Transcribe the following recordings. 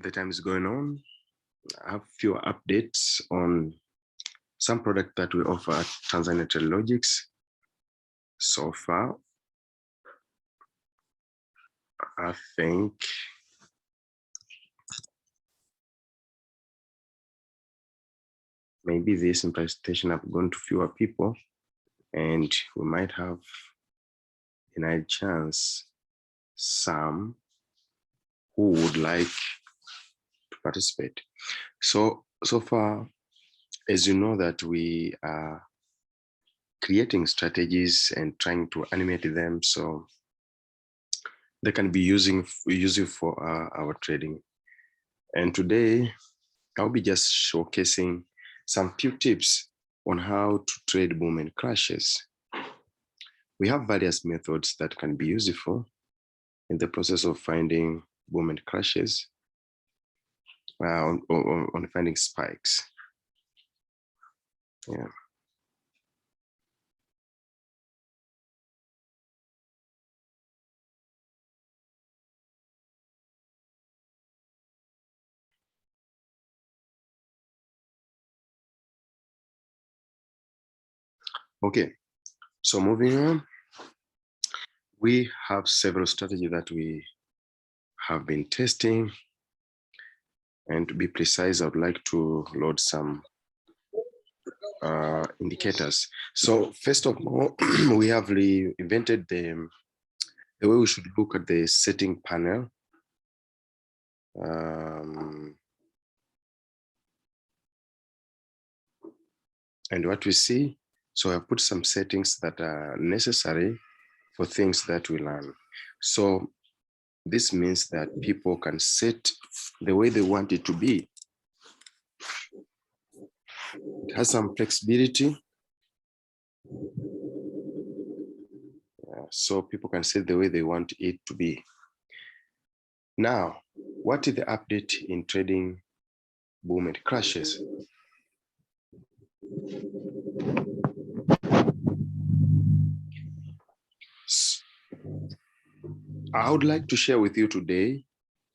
The time is going on. I have few updates on some product that we offer at Tanzania Logics. So far, I think maybe this presentation have gone to fewer people, and we might have a chance some who would like to participate. So far, as you know, that we are creating strategies and trying to animate them so they can be useful for our trading. And today, I'll be just showcasing some few tips on how to trade boom and crashes. We have various methods that can be useful in the process of finding boom and crashes, on finding spikes. Yeah. Okay, so moving on, we have several strategies that we have been testing. And to be precise, I would like to load some indicators. So first of all, we have reinvented the way we should look at the setting panel. And what we see, so I've put some settings that are necessary for things that we learn. So this means that people can set the way they want it to be. It has some flexibility. So people can set the way they want it to be. Now, what is the update in trading boom and crashes? I would like to share with you today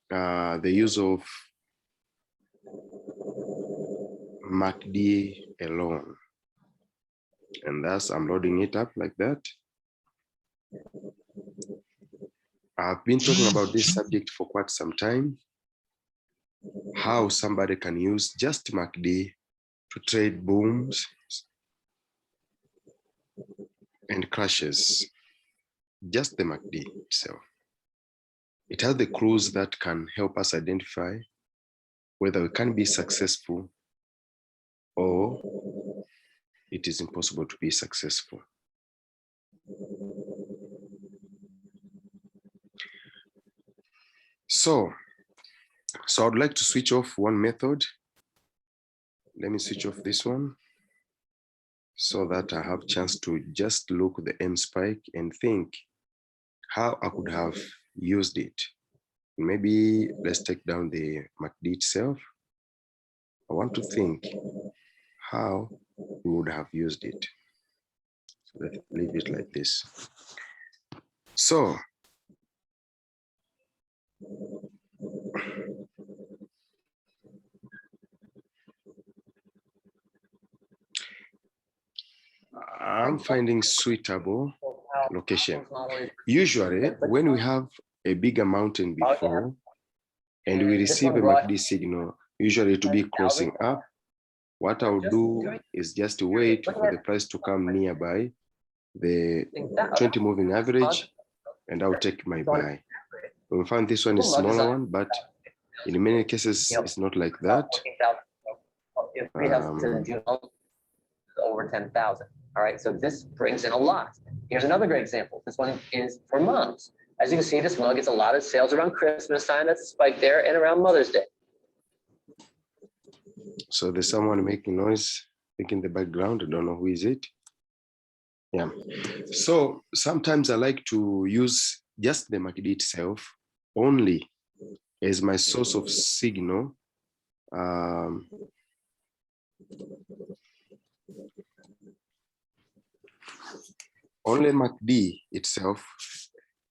the use of MACD alone. And thus I'm loading it up like that. I've been talking about this subject for quite some time, how somebody can use just MACD to trade booms and crashes, just the MACD itself. It has the clues that can help us identify whether we can be successful or it is impossible to be successful. So I'd like to switch off one method. Let me switch off this one so that I have a chance to just look at the M spike and think how I could have used it. Maybe let's take down the MACD itself. I want to think how we would have used it. So let's leave it like this. So I'm finding suitable location. Usually when we have a bigger mountain before and we receive a MACD signal, usually to be crossing up, what I'll do is just wait for the price to come nearby the 20 moving average and I'll take my buy. We found this one is smaller one, but in many cases it's not like that. Over 10,000. All right, so this brings in a lot. Here's another great example. This one is for mugs. As you can see, this mug gets a lot of sales around Christmas time. That's a spike there, and around Mother's Day. So there's someone making noise, I think in the background. I don't know who is it. Yeah. So sometimes I like to use just the MACD itself only as my source of signal. Only MACD itself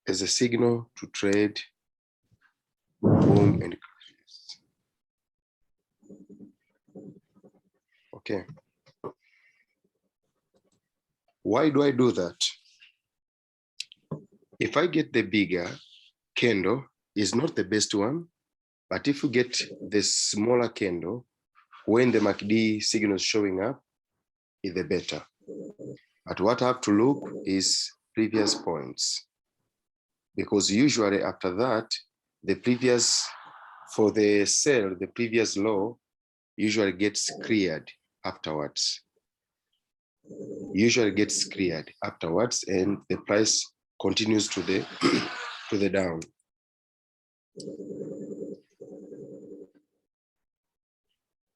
as a signal to trade boom and crashes. Okay. Why do I do that? If I get the bigger candle, is not the best one, but if you get the smaller candle, when the MACD signal is showing up, is the better. But what I have to look is previous points, because usually after that, the previous, for the sell, the previous low usually gets cleared afterwards. Usually gets cleared afterwards, and the price continues to the to the down.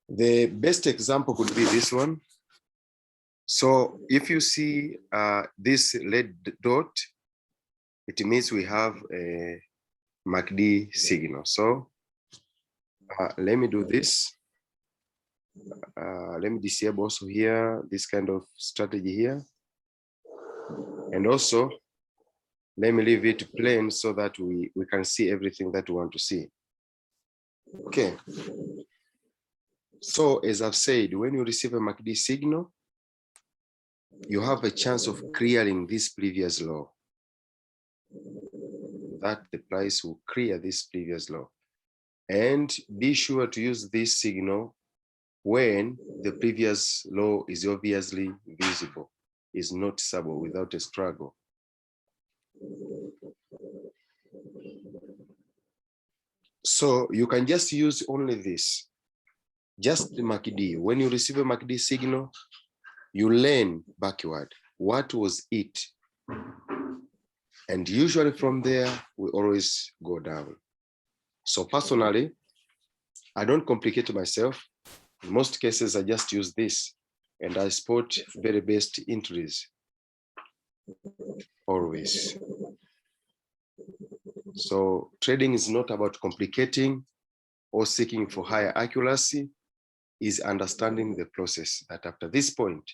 The best example could be this one. So if you see this red dot, it means we have a MACD signal. So let me do this. Let me disable also here, this kind of strategy here. And also, let me leave it plain so that we can see everything that we want to see. Okay. So as I've said, when you receive a MACD signal, you have a chance of clearing this previous low. That the price will clear this previous low. And be sure to use this signal when the previous low is obviously visible, is noticeable without a struggle. So you can just use only this, just the MACD. When you receive a MACD signal, you learn backward. What was it? And usually from there, we always go down. So personally, I don't complicate myself. In most cases, I just use this. and I spot very best entries always. So trading is not about complicating or seeking for higher accuracy, is understanding the process, that after this point,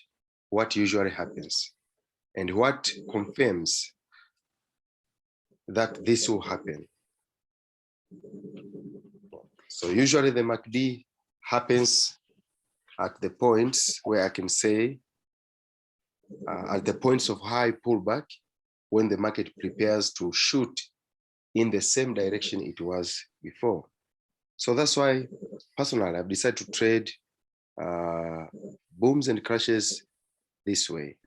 what usually happens and what confirms that this will happen. So usually the MACD happens at the points where I can say, at the points of high pullback, when the market prepares to shoot in the same direction it was before. So that's why personally I've decided to trade booms and crashes this way,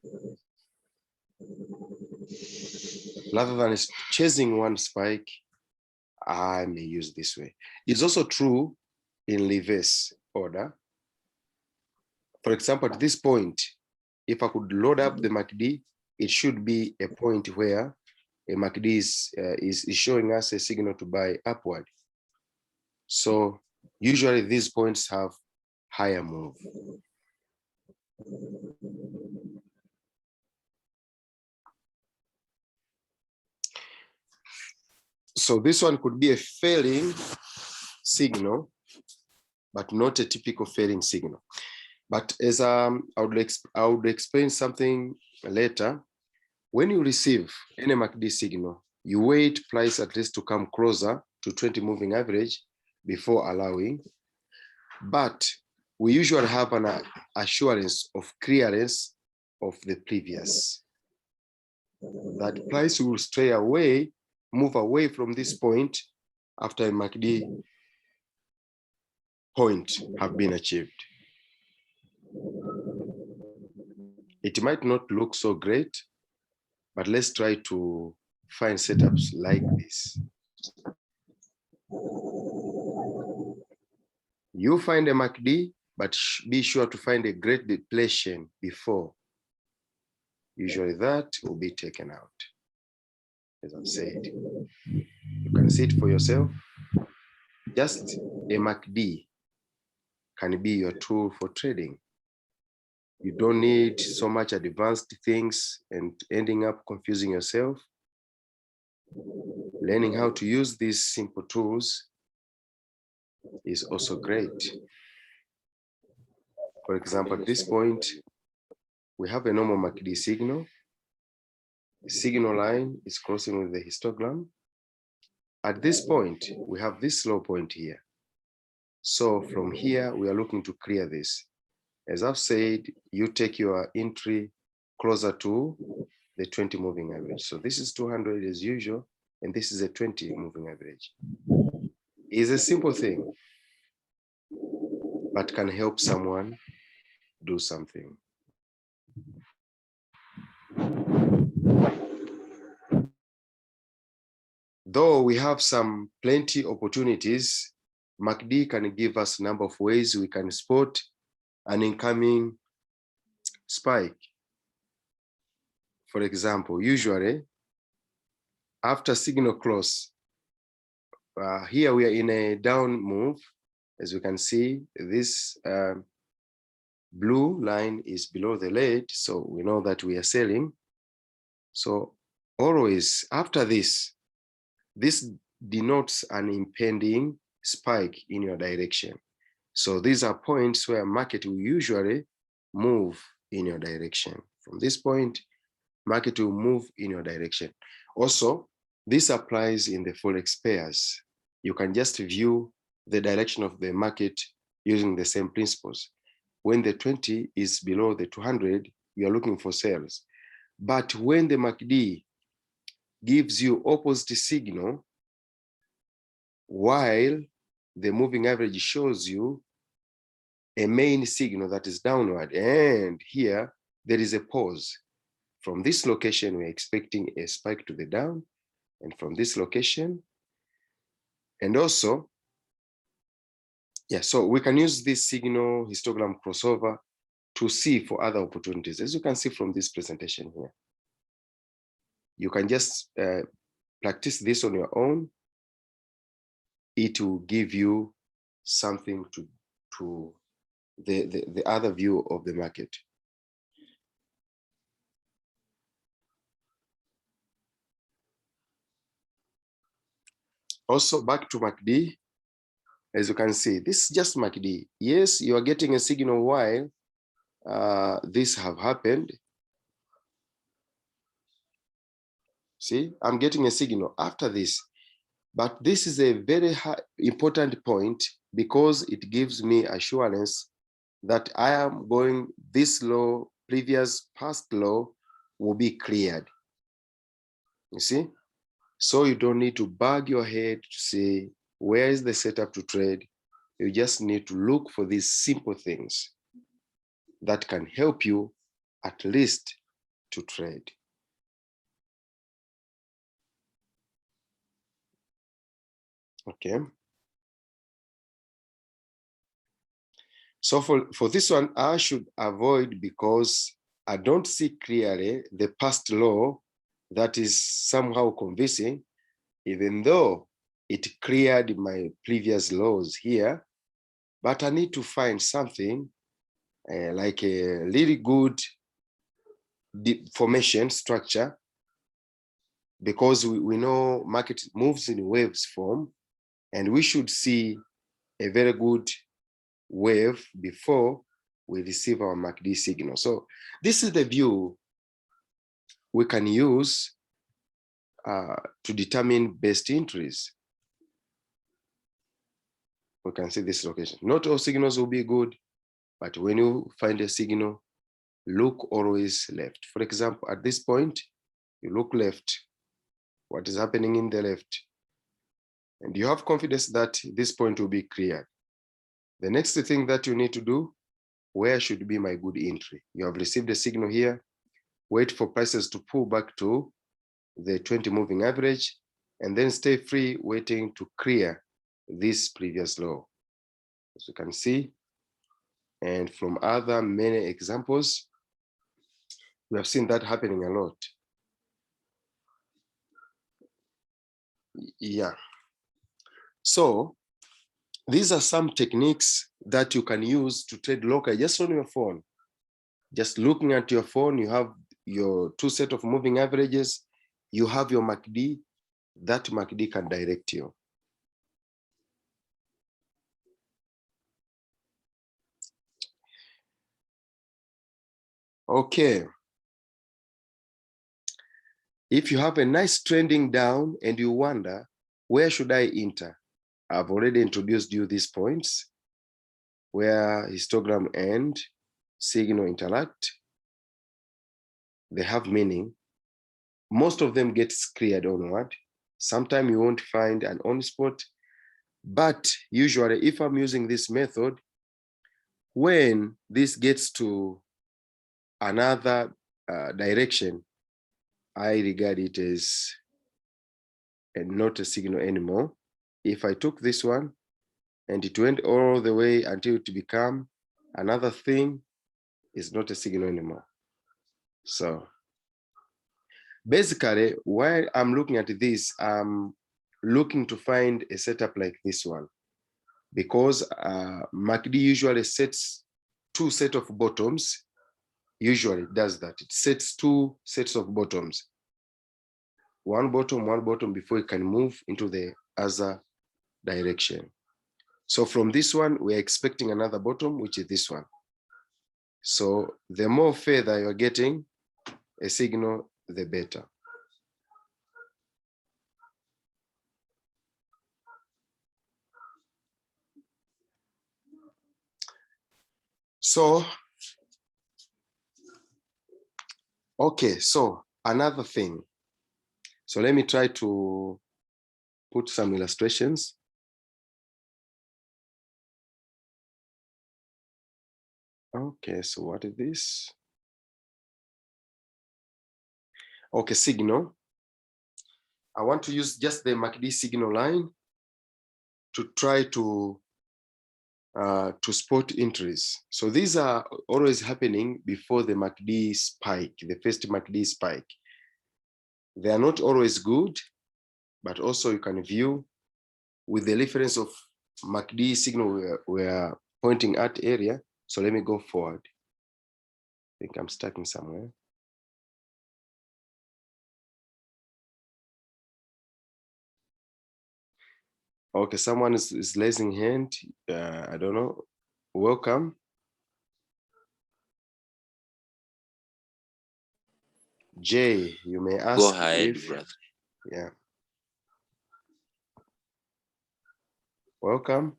rather than chasing one spike. I may use this way. It's also true in reverse order. For example, at this point, if I could load up the MACD, it should be a point where a MACD is showing us a signal to buy upward. So usually these points have higher move. So this one could be a failing signal, but not a typical failing signal. But as I would explain something later, when you receive any MACD signal, you wait price at least to come closer to 20 moving average before allowing. But we usually have an assurance of clearance of the previous. That price will stray away, move away from this point after a MACD point have been achieved. It might not look so great, but let's try to find setups like this. You find a MACD, but be sure to find a great depletion before. Usually that will be taken out. As I've said, you can see it for yourself. Just a MACD can be your tool for trading. You don't need so much advanced things and ending up confusing yourself. Learning how to use these simple tools is also great. For example, at this point, we have a normal MACD signal. The signal line is crossing with the histogram. At this point, we have this low point here. So from here, we are looking to clear this. As I've said, you take your entry closer to the 20 moving average. So this is 200 as usual, and this is a 20 moving average. It's a simple thing, but can help someone do something. Though we have some plenty opportunities, MACD can give us a number of ways we can spot an incoming spike. For example, usually after signal close, here we are in a down move. As you can see, this blue line is below the red, so we know that we are selling. So always after this denotes an impending spike in your direction. So these are points where market will usually move in your direction. From this point, market will move in your direction. Also, this applies in the Forex pairs. You can just view the direction of the market using the same principles. When the 20 is below the 200, you are looking for sales. But when the MACD gives you opposite signal, while the moving average shows you a main signal that is downward, and here there is a pause. From this location, we're expecting a spike to the down, and from this location, and also, so we can use this signal histogram crossover to see for other opportunities. As you can see from this presentation here, you can just practice this on your own. It will give you something to the other view of the market. Also back to MACD, as you can see, this is just MACD. Yes, you are getting a signal while this have happened. See, I'm getting a signal after this, but this is a very important point because it gives me assurance that I am going, this low, previous past low will be cleared. You see? So you don't need to bug your head to say, where is the setup to trade? You just need to look for these simple things that can help you at least to trade. Okay. So for this one, I should avoid because I don't see clearly the past low that is somehow convincing, even though it cleared my previous lows here, but I need to find something like a really good formation structure, because we know market moves in waves form, and we should see a very good wave before we receive our MACD signal. So this is the view we can use to determine best entries. We can see this location. Not all signals will be good, but when you find a signal, look always left. For example, at this point, you look left. What is happening in the left? And you have confidence that this point will be cleared. The next thing that you need to do, where should be my good entry? You have received a signal here. Wait for prices to pull back to the 20 moving average, and then stay free waiting to clear this previous low. As you can see, and from other many examples, we have seen that happening a lot. Yeah. So these are some techniques that you can use to trade locally just on your phone. Just looking at your phone, you have your two set of moving averages, you have your MACD, that MACD can direct you. Okay. If you have a nice trending down and you wonder, where should I enter? I've already introduced you these points where histogram and signal interact. They have meaning. Most of them get cleared onward. Sometimes you won't find an on spot, but usually if I'm using this method, when this gets to another direction, I regard it as not a signal anymore. If I took this one and it went all the way until it become another thing, it's not a signal anymore. So basically, while I'm looking at this, I'm looking to find a setup like this one, because MACD usually sets two sets of bottoms. Usually it does that. It sets two sets of bottoms. One bottom before it can move into the other direction. So from this one, we're expecting another bottom, which is this one. So the more further you're getting a signal, the better. So, okay, so another thing. So let me try to put some illustrations. Okay, so what is this? Okay, signal. I want to use just the MACD signal line to try to spot entries. So these are always happening before the MACD spike, the first MACD spike. They are not always good, but also you can view with the reference of MACD signal we are pointing at area, So let me go forward. I think I'm stuck in somewhere. Okay, someone is raising hand. I don't know. Welcome. Jay, you may ask. Go ahead, if, brother. Yeah. Welcome.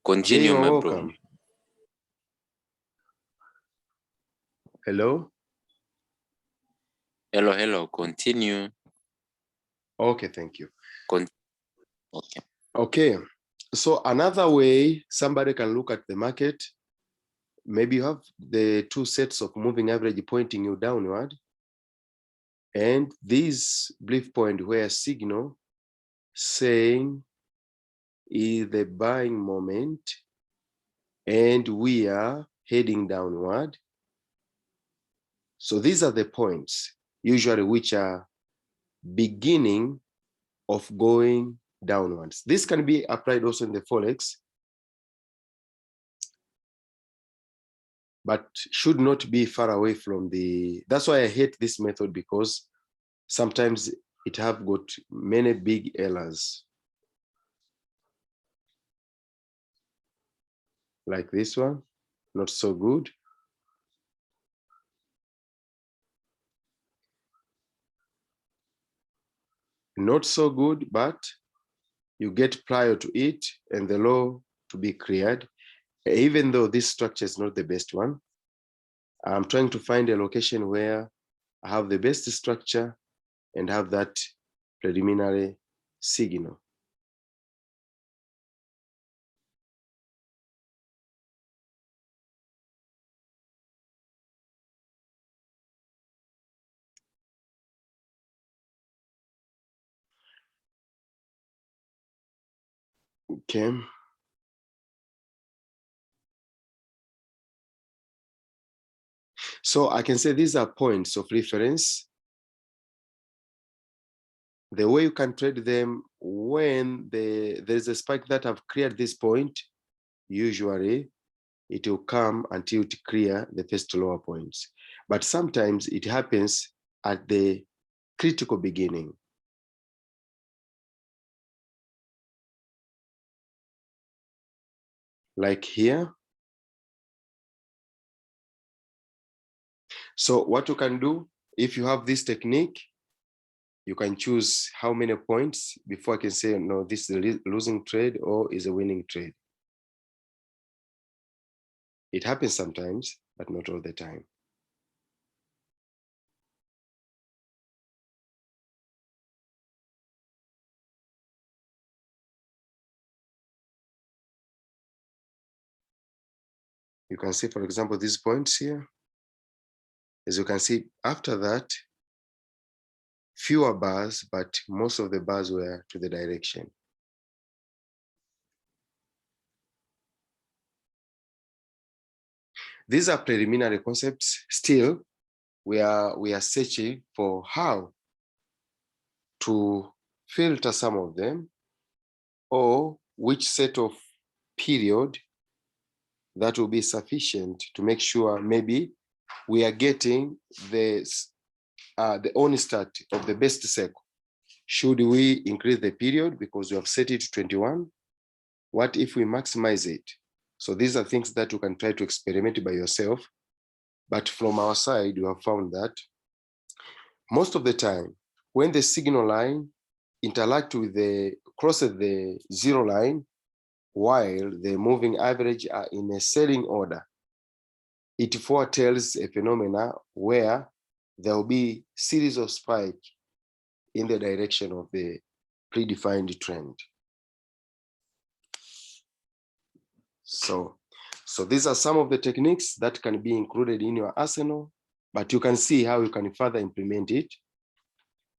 Continue, Jay, you're my welcome. bro. Hello. Hello, hello. Continue. Okay, thank you. Okay. Okay. So another way somebody can look at the market, maybe you have the two sets of moving average pointing you downward, and this brief point where signal saying is the buying moment and we are heading downward. So these are the points usually which are beginning of going downwards. This can be applied also in the Forex, but should not be far away from the, that's why I hate this method, because sometimes it have got many big errors. Like this one, not so good. Not so good, but you get prior to it and the low to be cleared. Even though this structure is not the best one, I'm trying to find a location where I have the best structure and have that preliminary signal. Okay. So I can say these are points of reference. The way you can trade them, when there's a spike that have cleared this point, usually it will come until it clear the first lower points. But sometimes it happens at the critical beginning. Like here. So what you can do, if you have this technique, you can choose how many points before I can say, no, this is a losing trade or is a winning trade. It happens sometimes, but not all the time. You can see, for example, these points here. As you can see, after that, fewer bars, but most of the bars were to the direction. These are preliminary concepts. Still, we are searching for how to filter some of them, or which set of period that will be sufficient to make sure maybe we are getting the only start of the best cycle. Should we increase the period because we have set it to 21? What if we maximize it? So these are things that you can try to experiment by yourself. But from our side, we have found that most of the time, when the signal line crosses the zero line, while the moving average are in a selling order, it foretells a phenomena where there will be series of spikes in the direction of the predefined trend. So these are some of the techniques that can be included in your arsenal, but you can see how you can further implement it,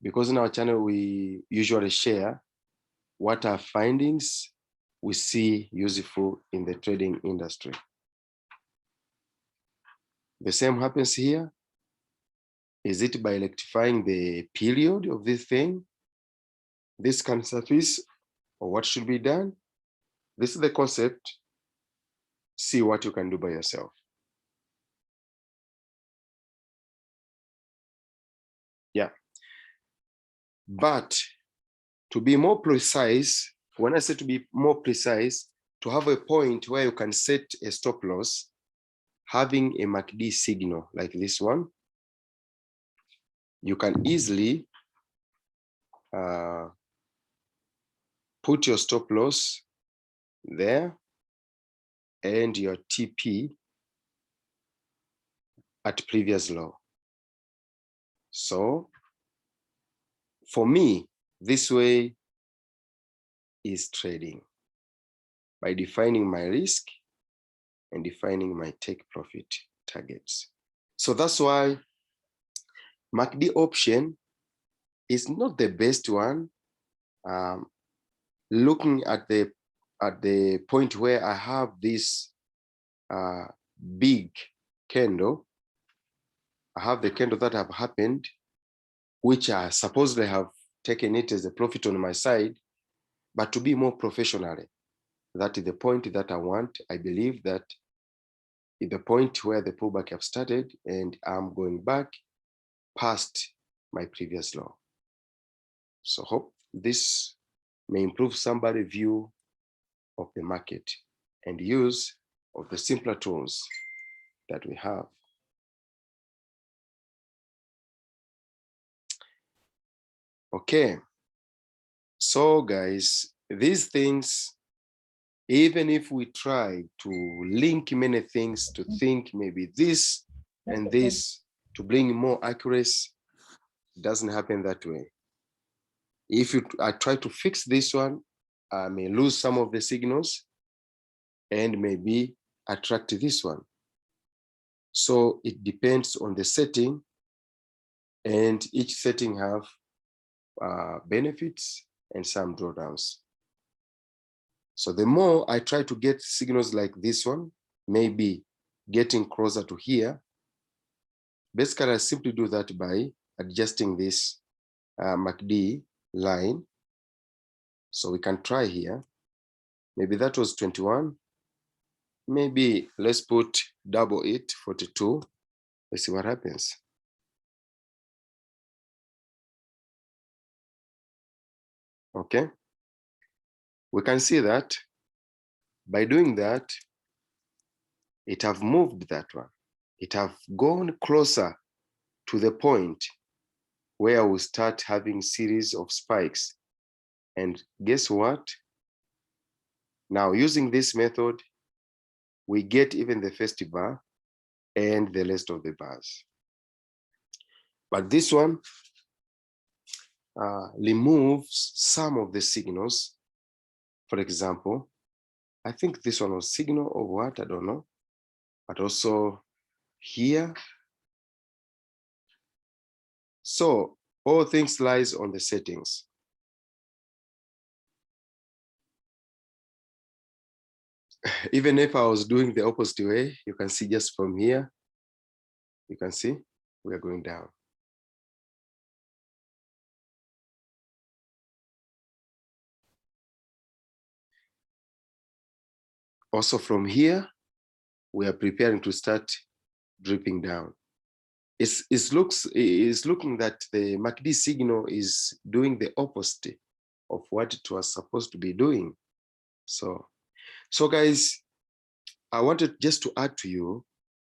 because in our channel, we usually share what are findings we see useful in the trading industry. The same happens here. Is it by electrifying the period of this thing? This can suffice, or what should be done? This is the concept. See what you can do by yourself. Yeah. But to be more precise, when I say to be more precise, to have a point where you can set a stop loss, having a MACD signal like this one, you can easily put your stop loss there and your TP at previous low. So for me, this way is trading, by defining my risk and defining my take profit targets. So that's why MACD option is not the best one. Looking at the point where I have this big candle, I have the candle that have happened, which I supposedly have taken it as a profit on my side, but to be more professionally, that is the point that I want. I believe that is the point where the pullback have started, and I'm going back past my previous low. So hope this may improve somebody's view of the market and use of the simpler tools that we have. Okay, so guys, these things, even if we try to link many things to think maybe this and this to bring more accuracy, it doesn't happen that way. If I try to fix this one, I may lose some of the signals and maybe attract this one. So it depends on the setting, and each setting have benefits and some drawdowns. So the more I try to get signals like this one, maybe getting closer to here, basically I simply do that by adjusting this MACD line. So we can try here. Maybe that was 21. Maybe let's put double it, 42. Let's see what happens. Okay. We can see that by doing that, it have moved that one. It have gone closer to the point where we start having series of spikes. And guess what? Now using this method, we get even the first bar and the rest of the bars. But this one removes some of the signals. For example, I think this one was signal or what, I don't know. But also here. So all things lies on the settings. Even if I was doing the opposite way, you can see just from here, you can see we are going down. Also from here, we are preparing to start dripping down. It's looking that the MACD signal is doing the opposite of what it was supposed to be doing. So guys, I wanted just to add to you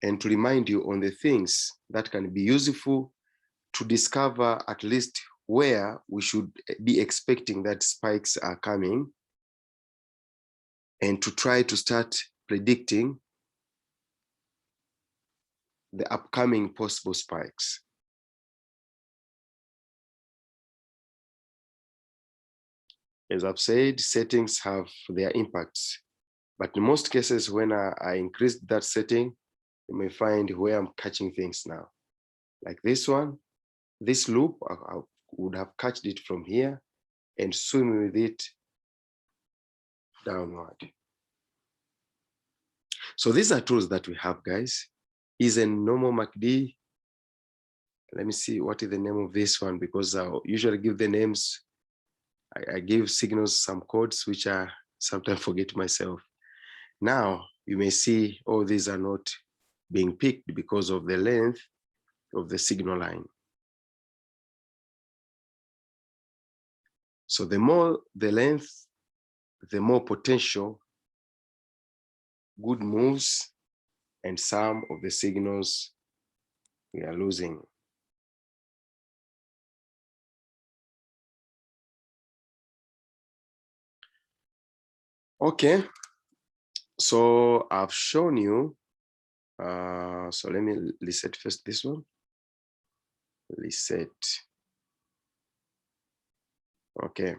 and to remind you on the things that can be useful to discover at least where we should be expecting that spikes are coming, and to try to start predicting the upcoming possible spikes. As I've said, settings have their impacts, but in most cases, when I increase that setting, you may find where I'm catching things now. Like this one, this loop, I would have catched it from here and swim with it downward. So these are tools that we have, guys. Is a normal MACD. Let me see what is the name of this one, because I usually give the names. I give signals some codes which are sometimes forget myself. Now you may see all these are not being picked because of the length of the signal line. So the more the length, the more potential good moves, and some of the signals we are losing. Okay, so I've shown you, so let me reset first this one. Reset. Okay.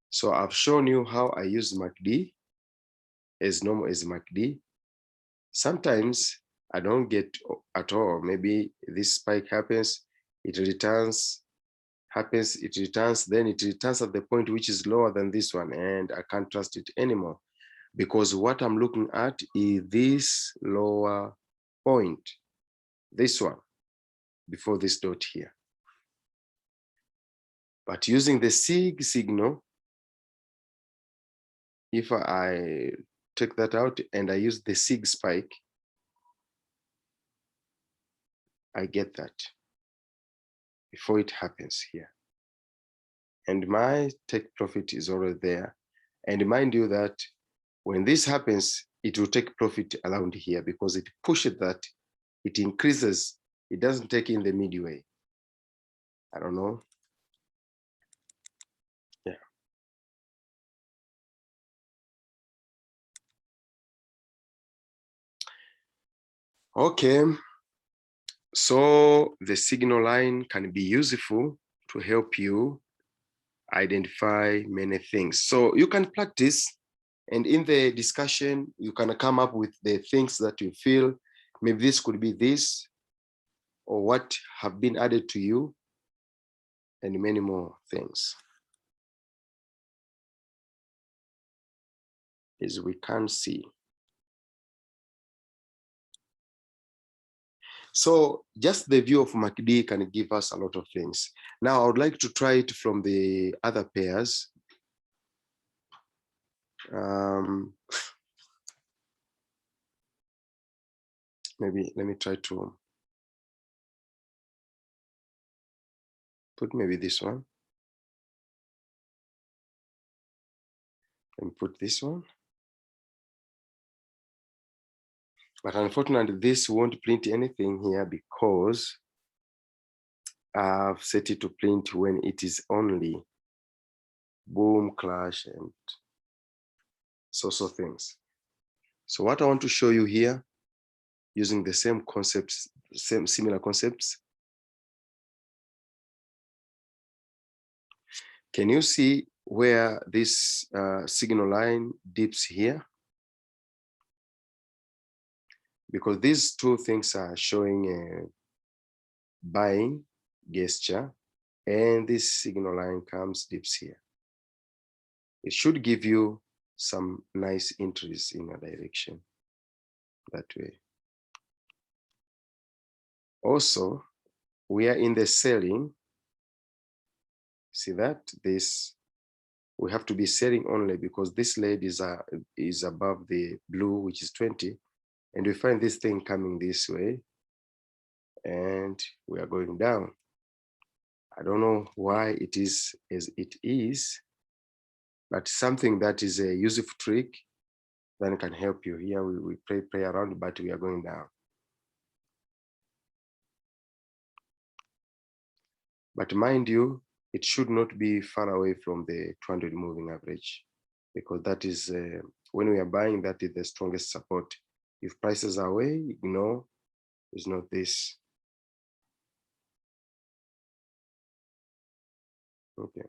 So I've shown you how I use MACD as normal as MACD. Sometimes I don't get at all. Maybe this spike happens, it returns, it returns, then it returns at the point which is lower than this one, and I can't trust it anymore because what I'm looking at is this lower point, this one, before this dot here. But using the SIG signal, if I take that out and I use the SIG spike, I get that before it happens here. And my take profit is already there. And mind you that when this happens, it will take profit around here because it pushes that, it increases, it doesn't take in the midway. I don't know. Yeah. Okay. So the signal line can be useful to help you identify many things. So you can practice, and in the discussion, you can come up with the things that you feel, maybe this could be this, or what have been added to you, and many more things. As we can see. So just the view of MACD can give us a lot of things. Now I would like to try it from the other pairs. Maybe let me try to put maybe this one. And put this one. But unfortunately, this won't print anything here because I've set it to print when it is only boom, clash, and so things. So what I want to show you here, using the same concepts, similar concepts. Can you see where this signal line dips here? Because these two things are showing a buying gesture, and this signal line comes, dips here. It should give you some nice entries in a direction that way. Also, we are in the selling. See that this, we have to be selling only because this lead is above the blue, which is 20, and we find this thing coming this way, and we are going down. I don't know why it is as it is, but something that is a useful trick that can help you. Here we play around, but we are going down. But mind you, it should not be far away from the 200 moving average, because that is, when we are buying, that is the strongest support. If prices are away, ignore, it's not this. Okay.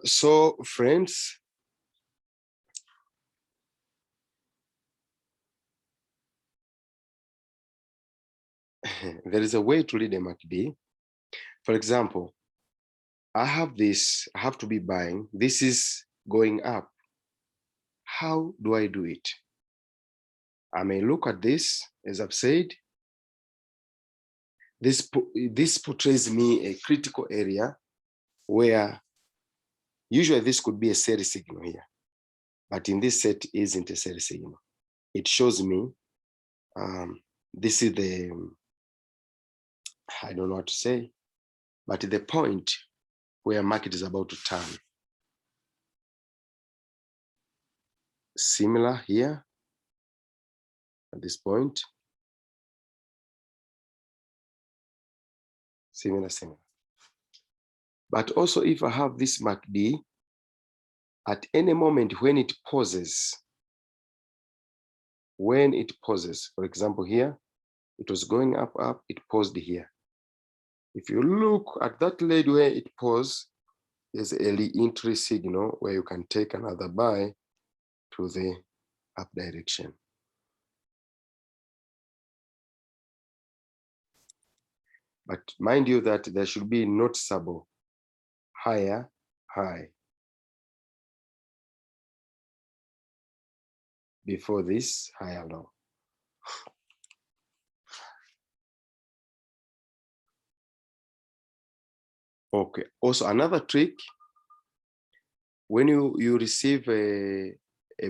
So friends, there is a way to read a MACD. For example, I have this, I have to be buying. This is going up. How do I do it? I may look at this, as I've said. This portrays me a critical area where usually this could be a sell signal here, but in this set isn't a sell signal. It shows me this is the, I don't know what to say, but the point where market is about to turn. Similar here at this point. Similar. But also if I have this MACD, at any moment when it pauses, for example, here, it was going up, it paused here. If you look at that lead where it paused, there's a re-entry signal where you can take another buy to the up direction. But mind you that there should be noticeable higher high before this higher low. Okay, also another trick, when you receive a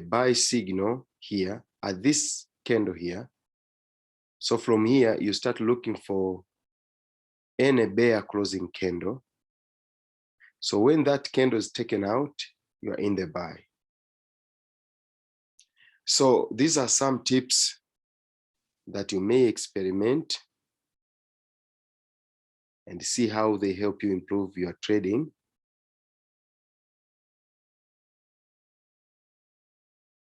buy signal here at this candle here, so from here you start looking for any bear closing candle. So when that candle is taken out, you are in the buy. So these are some tips that you may experiment and see how they help you improve your trading.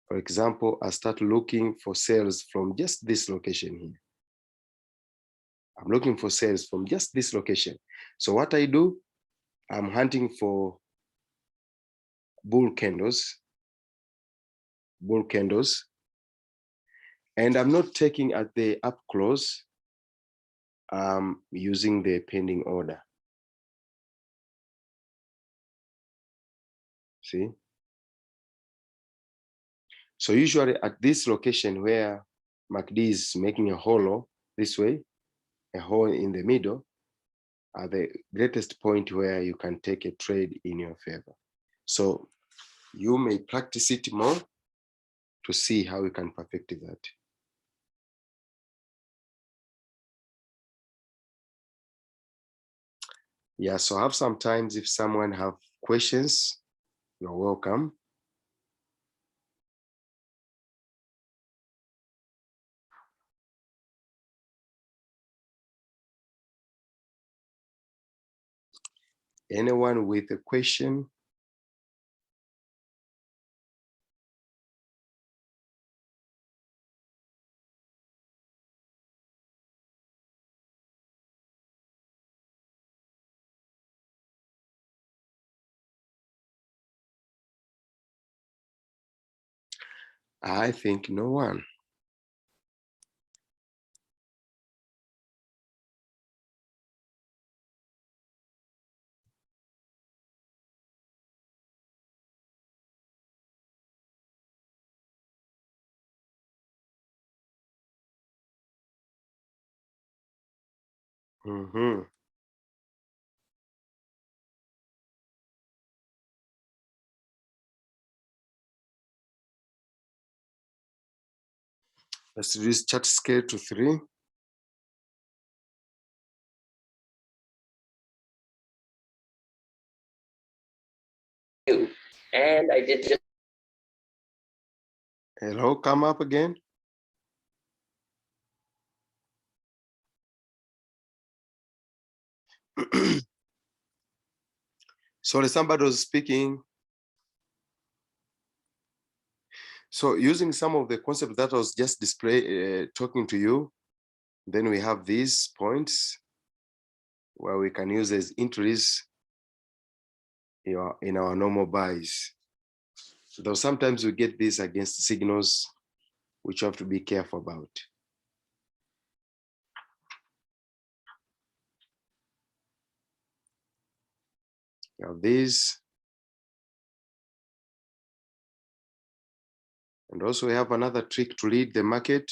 For example, I start looking for sales from just this location here. I'm looking for sales from just this location. So what I do, I'm hunting for bull candles, and I'm not taking at the up close. I'm using the pending order. See? So usually at this location where MACD is making a hollow this way, a hole in the middle, are the greatest point where you can take a trade in your favor. So you may practice it more to see how you can perfect that. Yeah, so have sometimes if someone have questions, you're welcome. Anyone with a question? I think no one. Let's reduce chart scale to 3. And I did just. Hello, come up again. Sorry, somebody was speaking. So using some of the concepts that I was just talking to you, then we have these points where we can use as entries in our normal buys. Though sometimes we get this against signals, which you have to be careful about. Now this, and also we have another trick to lead the market.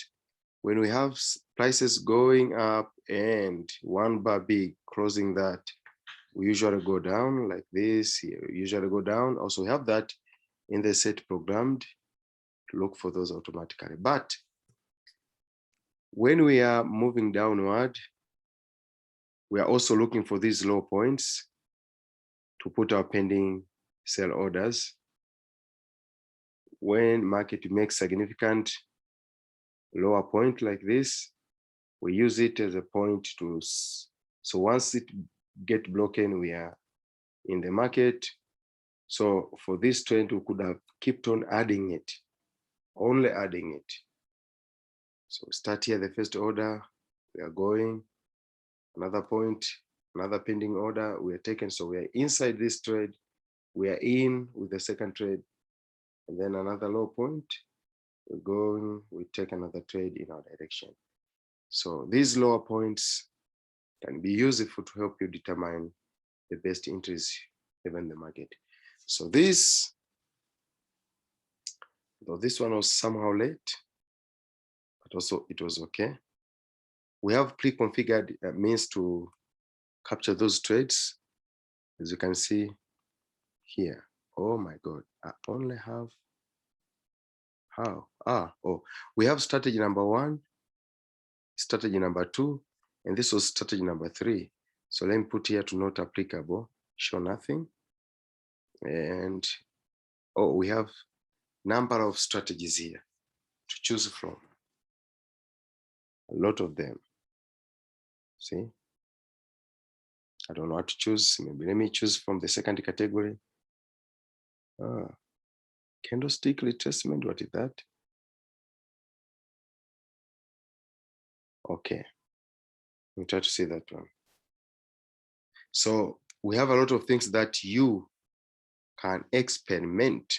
When we have prices going up and one bar big closing that, we usually go down like this here. We usually go down. Also, we have that in the set programmed to look for those automatically. But when we are moving downward, we are also looking for these low points to put our pending sell orders. When market makes significant lower point like this, we use it as a point to, so once it get broken, we are in the market. So for this trend, we could have kept on adding it, only adding it. So start here, the first order, we are going, another point, another pending order, we are taken. So we are inside this trade, we are in with the second trade, and then another low point, we're going, we take another trade in our direction. So these lower points can be useful to help you determine the best entries given the market. So this, though this one was somehow late, but also it was okay. We have pre-configured means to capture those trades, as you can see here. Oh my God, I only have, how? Oh, we have strategy number 1, strategy number 2, and this was strategy number 3. So let me put here to not applicable, show nothing. And oh, we have number of strategies here to choose from. A lot of them. See, I don't know what to choose. Maybe let me choose from the second category. Candlestick retracement, what is that? Okay, we try to see that one. So we have a lot of things that you can experiment.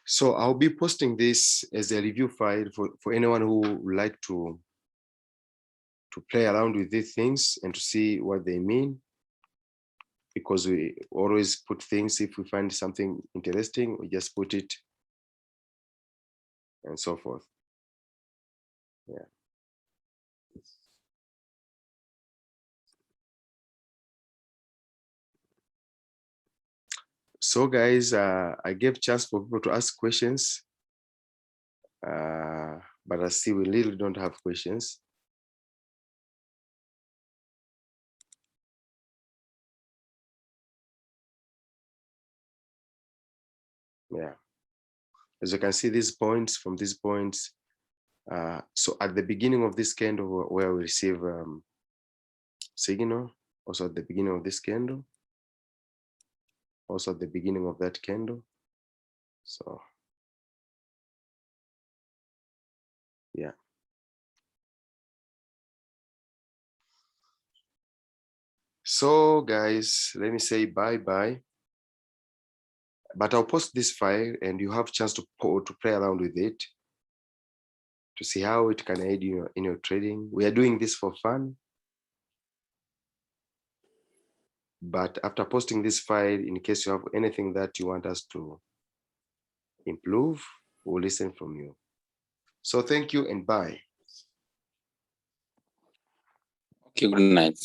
So I'll be posting this as a review file for anyone who would like to play around with these things and to see what they mean, because we always put things, if we find something interesting, we just put it and so forth. Yeah. So guys, I gave chance for people to ask questions, but I see we really don't have questions. Yeah, as you can see, these points, from these points, so at the beginning of this candle where we receive signal, also at the beginning of this candle, also at the beginning of that candle. So yeah. So guys, let me say bye-bye. But I'll post this file and you have a chance to play around with it to see how it can aid you in your trading. We are doing this for fun. But after posting this file, in case you have anything that you want us to improve, we'll listen from you. So thank you and bye. Okay, good night.